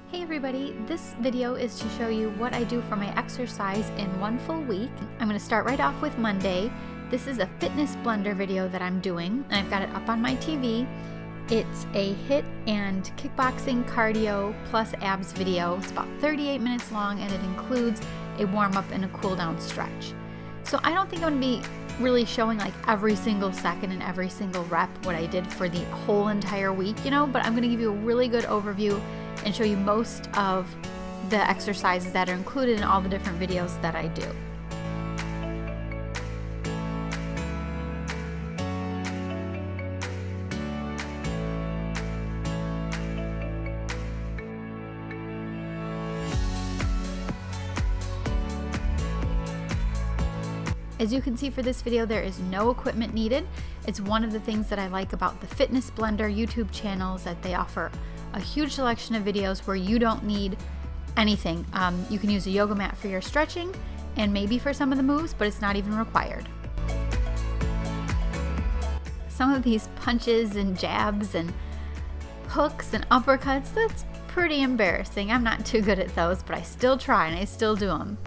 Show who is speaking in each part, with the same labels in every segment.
Speaker 1: Hey everybody, this video is to show you what I do for my exercise in one full week. I'm going to start right off with Monday. This is a FitnessBlender video that I'm doing, and I've got it up on my TV. It's a HIIT and kickboxing cardio plus abs video. It's about 38 minutes long and it includes a warm-up and a cool-down stretch. So I don't think I'm going to be really showing like every single second and every single rep what I did for the whole entire week, but I'm going to give you a really good overview and show you most of the exercises that are included in all the different videos that I do. As you can see for this video, there is no equipment needed. It's one of the things that I like about the FitnessBlender YouTube channel is that they offer a huge selection of videos where you don't need anything. You can use a yoga mat for your stretching and maybe for some of the moves, but it's not even required. Some of these punches and jabs and hooks and uppercuts, that's pretty embarrassing. I'm not too good at those, but I still try and I still do them.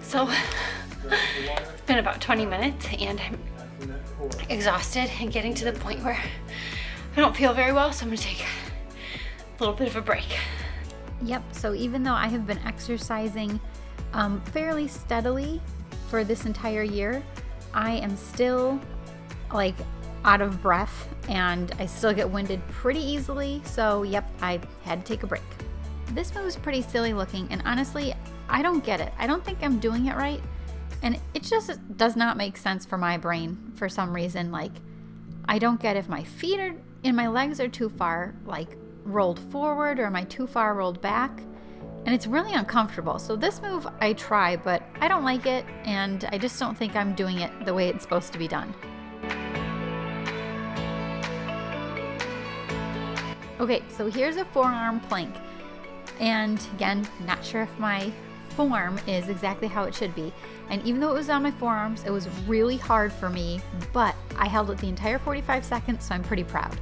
Speaker 1: So it's been about 20 minutes and I'm exhausted and getting to the point where I don't feel very well, so I'm gonna take a little bit of a break. Yep, so even though I have been exercising fairly steadily for this entire year, I am still like out of breath and I still get winded pretty easily, so yep, I had to take a break. This move is pretty silly looking and honestly, I don't get it. I don't think I'm doing it right. And it just does not make sense for my brain for some reason. Like, I don't get if my feet are and my legs are too far, like rolled forward, or am I too far rolled back? And it's really uncomfortable. So this move I try, but I don't like it. And I just don't think I'm doing it the way it's supposed to be done. Okay, so here's a forearm plank. And again, not sure if my form is exactly how it should be. And even though it was on my forearms, it was really hard for me, but I held it the entire 45 seconds, so I'm pretty proud.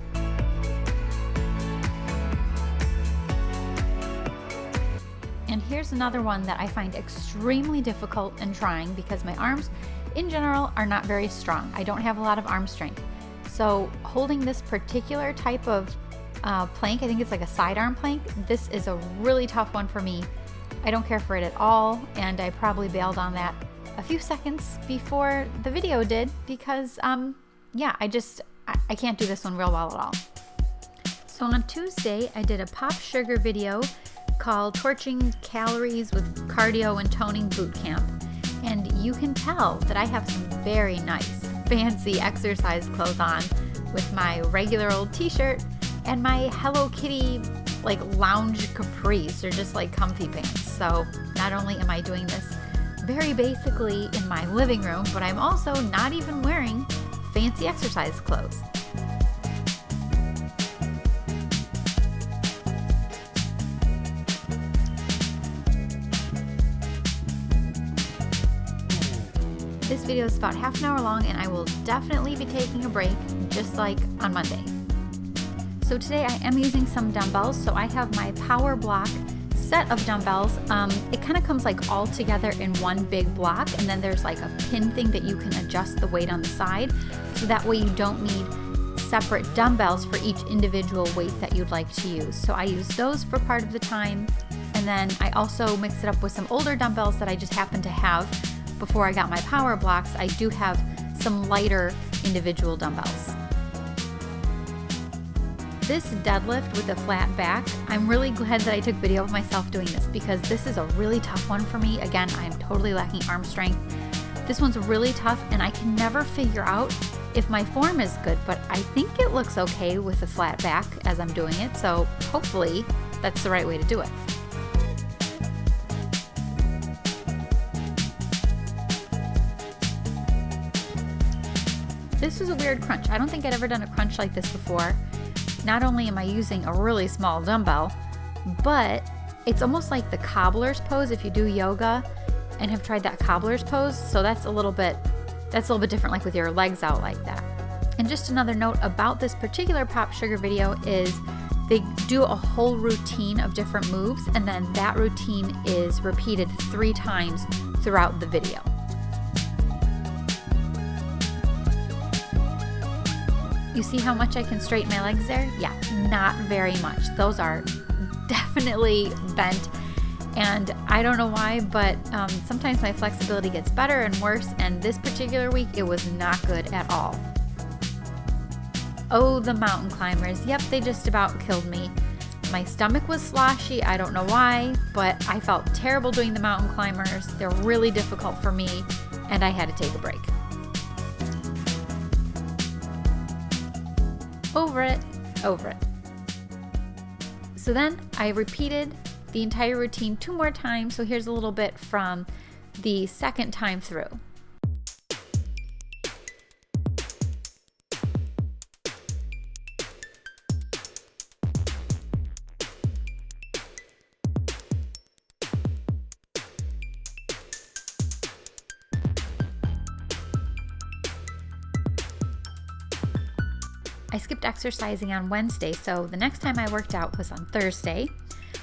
Speaker 1: And here's another one that I find extremely difficult in trying because my arms in general are not very strong. I don't have a lot of arm strength. So holding this particular type of plank, I think it's like a sidearm plank, this is a really tough one for me. I don't care for it at all, and I probably bailed on that a few seconds before the video did because, yeah, I can't do this one real well at all. So on Tuesday, I did a PopSugar video called Torching Calories with Cardio and Toning Boot Camp, and you can tell that I have some very nice, fancy exercise clothes on with my regular old t-shirt and my Hello Kitty like lounge capris. They're just like comfy pants. So not only am I doing this very basically in my living room, but I'm also not even wearing fancy exercise clothes. This video is about half an hour long and I will definitely be taking a break just like on Monday. So today I am using some dumbbells. So I have my Power Block set of dumbbells. It kind of comes like all together in one big block, and then there's like a pin thing that you can adjust the weight on the side. So that way you don't need separate dumbbells for each individual weight that you'd like to use. So I use those for part of the time. And then I also mix it up with some older dumbbells that I just happen to have before I got my Power Blocks. I do have some lighter individual dumbbells. This deadlift with a flat back, I'm really glad that I took video of myself doing this because this is a really tough one for me. Again, I'm totally lacking arm strength. This one's really tough and I can never figure out if my form is good, but I think it looks okay with a flat back as I'm doing it, so hopefully that's the right way to do it. This is a weird crunch. I don't think I'd ever done a crunch like this before. Not only am I using a really small dumbbell, but it's almost like the cobbler's pose if you do yoga and have tried that cobbler's pose. So that's a little bit different, like with your legs out like that. And just another note about this particular PopSugar video is they do a whole routine of different moves, and then that routine is repeated 3 times throughout the video. You see how much I can straighten my legs there? Yeah, not very much. Those are definitely bent, and I don't know why, but sometimes my flexibility gets better and worse, and this particular week it was not good at all. Oh, the mountain climbers. Yep, they just about killed me. My stomach was sloshy, I don't know why, but I felt terrible doing the mountain climbers. They're really difficult for me, and I had to take a break. Over it. So then I repeated the entire routine 2 more times. So here's a little bit from the second time through. I skipped exercising on Wednesday, so the next time I worked out was on Thursday.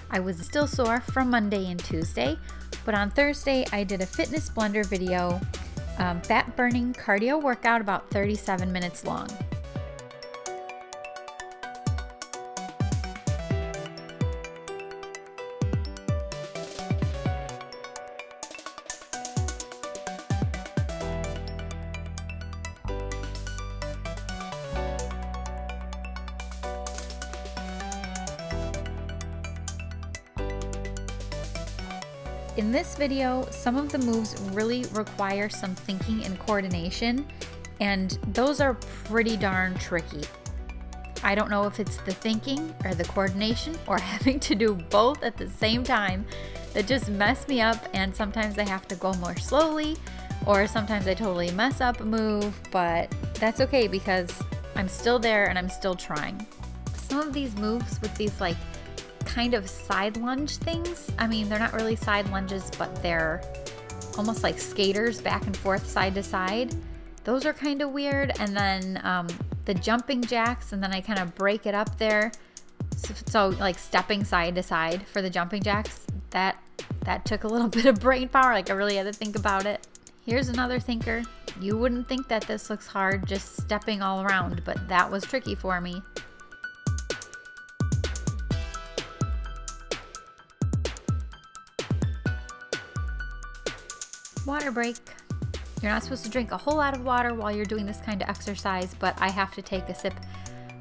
Speaker 1: I was still sore from Monday and Tuesday, but on Thursday I did a FitnessBlender video, fat burning cardio workout about 37 minutes long. In this video, some of the moves really require some thinking and coordination, and those are pretty darn tricky. I don't know if it's the thinking or the coordination or having to do both at the same time that just mess me up, and sometimes I have to go more slowly, or sometimes I totally mess up a move, but that's okay because I'm still there and I'm still trying. Some of these moves with these like kind of side lunge things, I mean, they're not really side lunges, but they're almost like skaters back and forth, side to side. Those are kind of weird. And then the jumping jacks, and then I kind of break it up there. So like stepping side to side for the jumping jacks, that took a little bit of brain power. Like I really had to think about it. Here's another thinker. You wouldn't think that this looks hard, just stepping all around, but that was tricky for me. Water break. You're not supposed to drink a whole lot of water while you're doing this kind of exercise, but I have to take a sip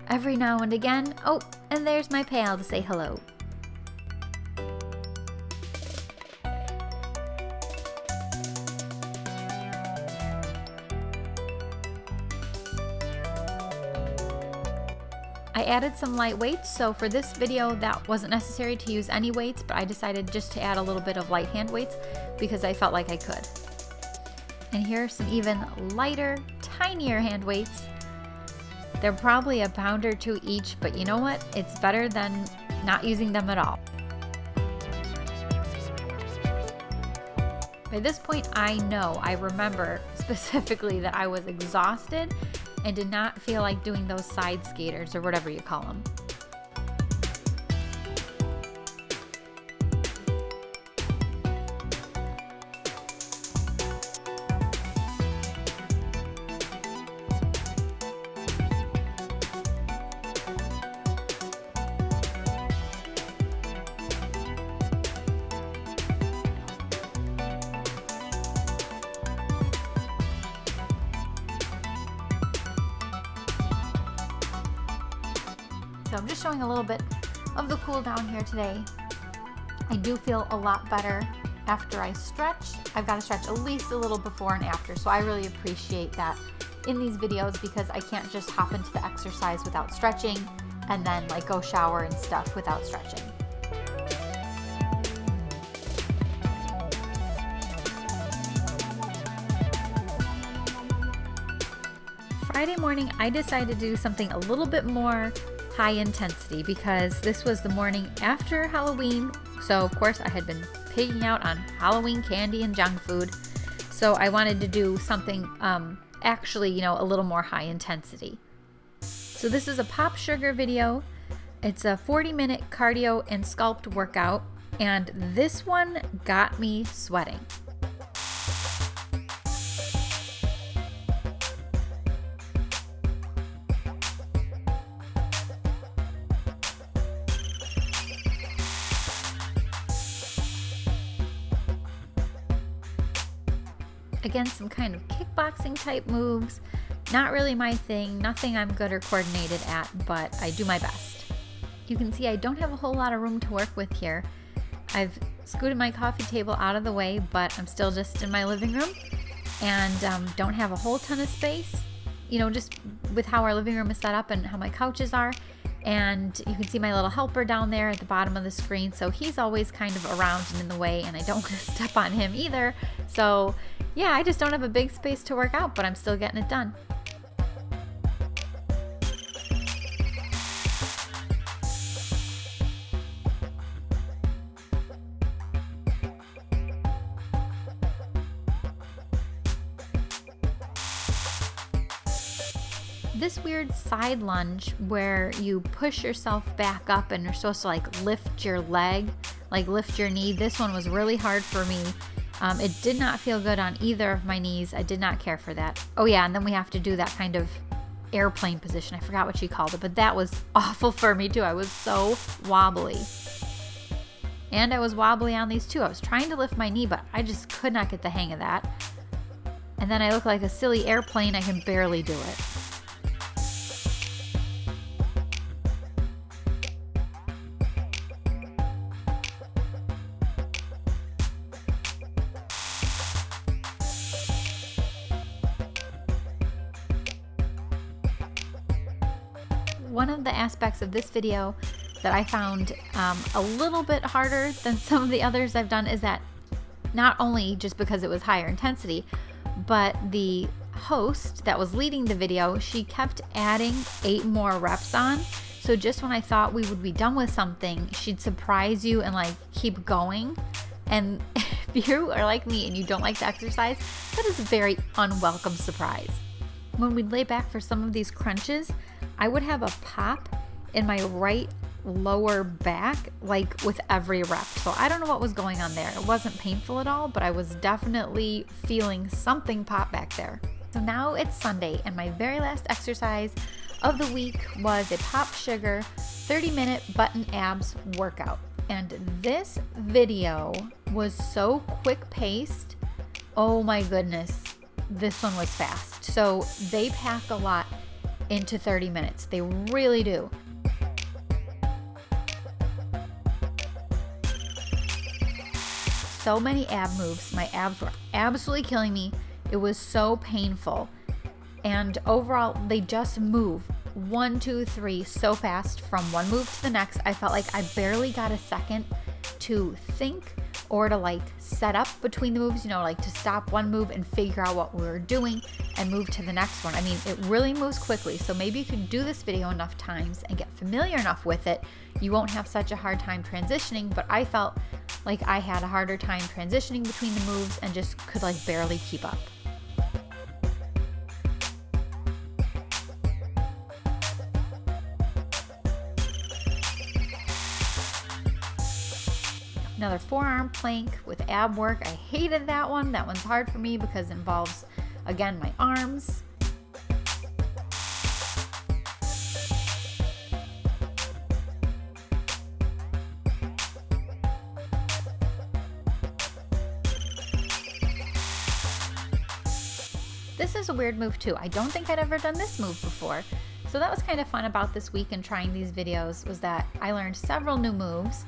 Speaker 1: every now and again. Oh, and there's my pail to say hello. I added some light weights, so for this video that wasn't necessary to use any weights, but I decided just to add a little bit of light hand weights because I felt like I could. And here are some even lighter, tinier hand weights. They're probably a pound or 2 each, but you know what? It's better than not using them at all. By this point, I remember specifically that I was exhausted and did not feel like doing those side skaters or whatever you call them. So I'm just showing a little bit of the cool down here today. I do feel a lot better after I stretch. I've got to stretch at least a little before and after, so I really appreciate that in these videos because I can't just hop into the exercise without stretching and then like go shower and stuff without stretching. Friday morning, I decided to do something a little bit more high intensity because this was the morning after Halloween. So of course I had been pigging out on Halloween candy and junk food. So I wanted to do something actually, a little more high intensity. So this is a PopSugar video. It's a 40-minute cardio and sculpt workout, and this one got me sweating. Again, some kind of kickboxing type moves. Not really my thing, nothing I'm good or coordinated at, but I do my best. You can see I don't have a whole lot of room to work with here. I've scooted my coffee table out of the way, but I'm still just in my living room and don't have a whole ton of space, just with how our living room is set up and how my couches are. And you can see my little helper down there at the bottom of the screen. So he's always kind of around and in the way, and I don't want to step on him either. So yeah, I just don't have a big space to work out, but I'm still getting it done. This weird side lunge where you push yourself back up and you're supposed to lift your leg, lift your knee. This one was really hard for me. It did not feel good on either of my knees. I did not care for that. Oh yeah, and then we have to do that kind of airplane position. I forgot what she called it, but that was awful for me too. I was so wobbly. And I was wobbly on these too. I was trying to lift my knee, but I just could not get the hang of that. And then I look like a silly airplane. I can barely do it. One of the aspects of this video that I found a little bit harder than some of the others I've done is that not only just because it was higher intensity, but the host that was leading the video, she kept adding 8 more reps on. So just when I thought we would be done with something, she'd surprise you and keep going. And if you are like me and you don't like to exercise, that is a very unwelcome surprise. When we'd lay back for some of these crunches, I would have a pop in my right lower back, with every rep. So I don't know what was going on there. It wasn't painful at all, but I was definitely feeling something pop back there. So now it's Sunday, and my very last exercise of the week was a PopSugar 30-minute button abs workout. And this video was so quick-paced. Oh my goodness, this one was fast. So they pack a lot into 30 minutes. They really do. So many ab moves. My abs were absolutely killing me. It was so painful. And overall, they just move 1, 2, 3 so fast from one move to the next. I felt like I barely got a second to think or to set up between the moves, to stop one move and figure out what we were doing and move to the next one. I mean, it really moves quickly. So maybe if you do this video enough times and get familiar enough with it, you won't have such a hard time transitioning. But I felt like I had a harder time transitioning between the moves and just could barely keep up. Another forearm plank with ab work. I hated that one. That one's hard for me because it involves, again, my arms. This is a weird move too. I don't think I'd ever done this move before. So that was kind of fun about this week and trying these videos, was that I learned several new moves.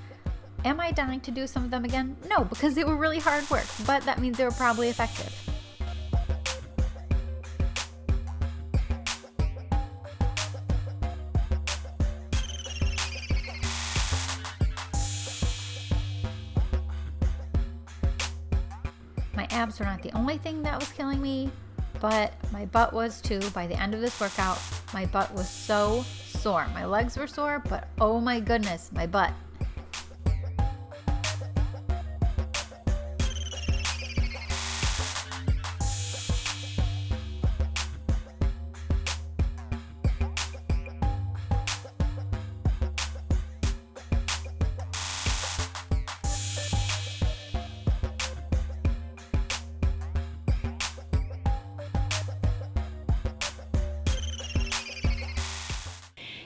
Speaker 1: Am I dying to do some of them again? No, because they were really hard work, but that means they were probably effective. My abs were not the only thing that was killing me. but my butt was too. By the end of this workout, my butt was so sore. My legs were sore, but oh my goodness, my butt.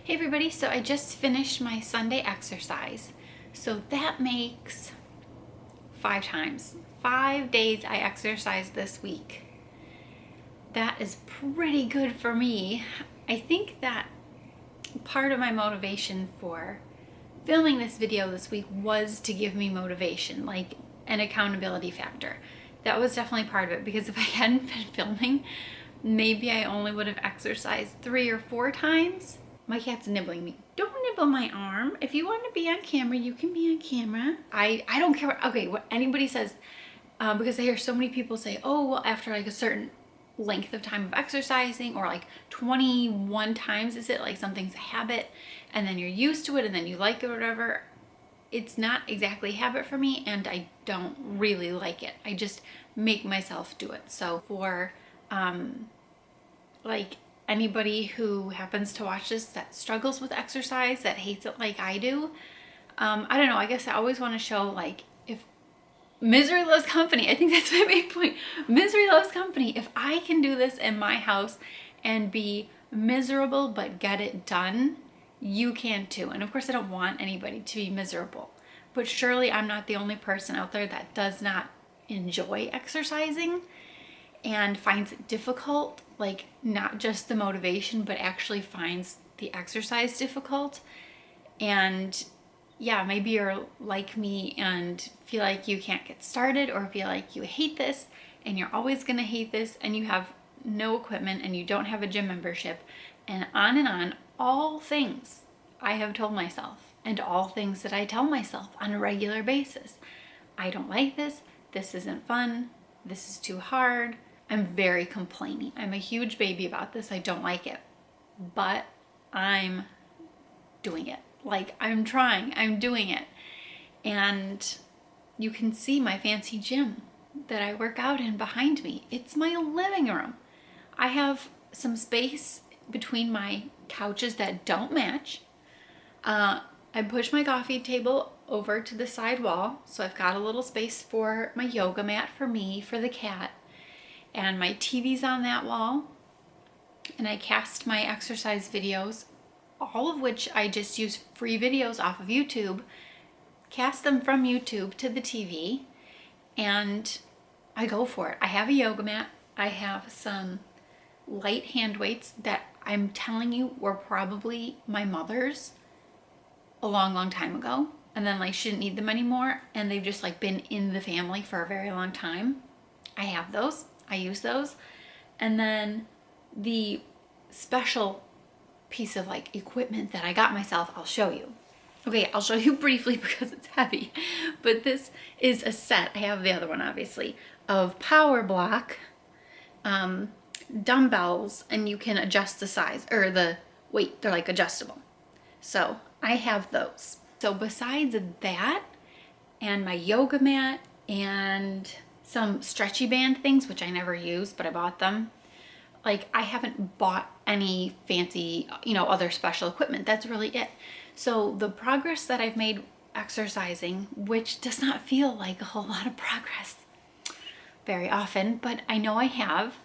Speaker 1: Hey everybody, so I just finished my Sunday exercise. So that makes 5 times. 5 days I exercised this week. That is pretty good for me. I think that part of my motivation for filming this video this week was to give me motivation, like an accountability factor. That was definitely part of it, because if I hadn't been filming, maybe I only would have exercised 3 or 4 times. My cat's nibbling me. Don't nibble my arm. If you want to be on camera, you can be on camera. I don't care what anybody says, because I hear so many people say, oh, well, after like a certain length of time of exercising, or like 21 times, is it like something's a habit, and then you're used to it, and then you like it or whatever. It's not exactly a habit for me, and I don't really like it. I just make myself do it. So for like anybody who happens to watch this that struggles with exercise, that hates it like I do, I don't know, I guess I always want to show, like, if misery loves company. I think that's my main point. Misery loves company. If I can do this in my house and be miserable but get it done, you can too. And of course I don't want anybody to be miserable, but surely I'm not the only person out there that does not enjoy exercising and finds it difficult, like not just the motivation, but actually finds the exercise difficult. And yeah, maybe you're like me and feel like you can't get started, or feel like you hate this and you're always gonna hate this, and you have no equipment and you don't have a gym membership, and on, all things I have told myself, and all things that I tell myself on a regular basis. I don't like this, this isn't fun, this is too hard. I'm very complaining. I'm a huge baby about this. I don't like it, but I'm doing it. Like, I'm trying, I'm doing it. And you can see my fancy gym that I work out in behind me. It's my living room. I have some space between my couches that don't match. I push my coffee table over to the side wall, so I've got a little space for my yoga mat for me, for the cat. And my TV's on that wall, and I cast my exercise videos, all of which I just use free videos off of YouTube, cast them from YouTube to the TV, and I go for it. I have a yoga mat. I have some light hand weights that I'm telling you were probably my mother's a long time ago, and then like she didn't need them anymore, and they've just like been in the family for a very long time. I have those. I use those. And then the special piece of like equipment that I got myself, I'll show you. Okay, I'll show you briefly because it's heavy, but this is a set. I have the other one obviously, of power block dumbbells, and you can adjust the size or the weight. They're like adjustable. So I have those. So besides that, and my yoga mat and some stretchy band things, which I never use, but I bought them. Like, I haven't bought any fancy, other special equipment. That's really it. So the progress that I've made exercising, which does not feel like a whole lot of progress very often, but I know I have,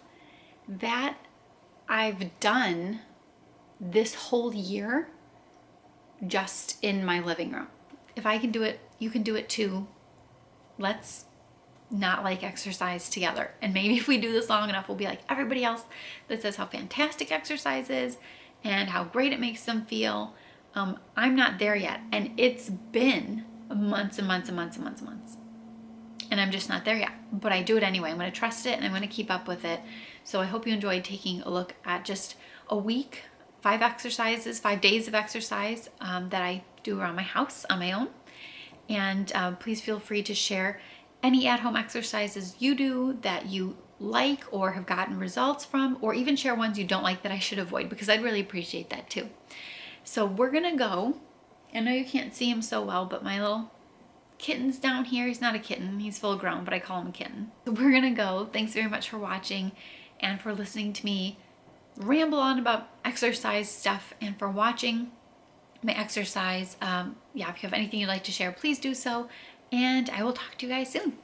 Speaker 1: that I've done this whole year just in my living room. If I can do it, you can do it too. Let's not like exercise together. And maybe if we do this long enough, we'll be like everybody else that says how fantastic exercise is and how great it makes them feel. I'm not there yet. And it's been months and months and months and months and months. And I'm just not there yet. But I do it anyway. I'm going to trust it and I'm going to keep up with it. So I hope you enjoyed taking a look at just a week, 5 exercises, 5 days of exercise that I do around my house on my own. And please feel free to share any at-home exercises you do that you like or have gotten results from, or even share ones you don't like that I should avoid, because I'd really appreciate that too. So we're gonna go. I know you can't see him so well, but my little kitten's down here. He's not a kitten, he's full grown, but I call him a kitten. So we're gonna go. Thanks very much for watching and for listening to me ramble on about exercise stuff and for watching my exercise. Yeah, if you have anything you'd like to share, please do so. And I will talk to you guys soon.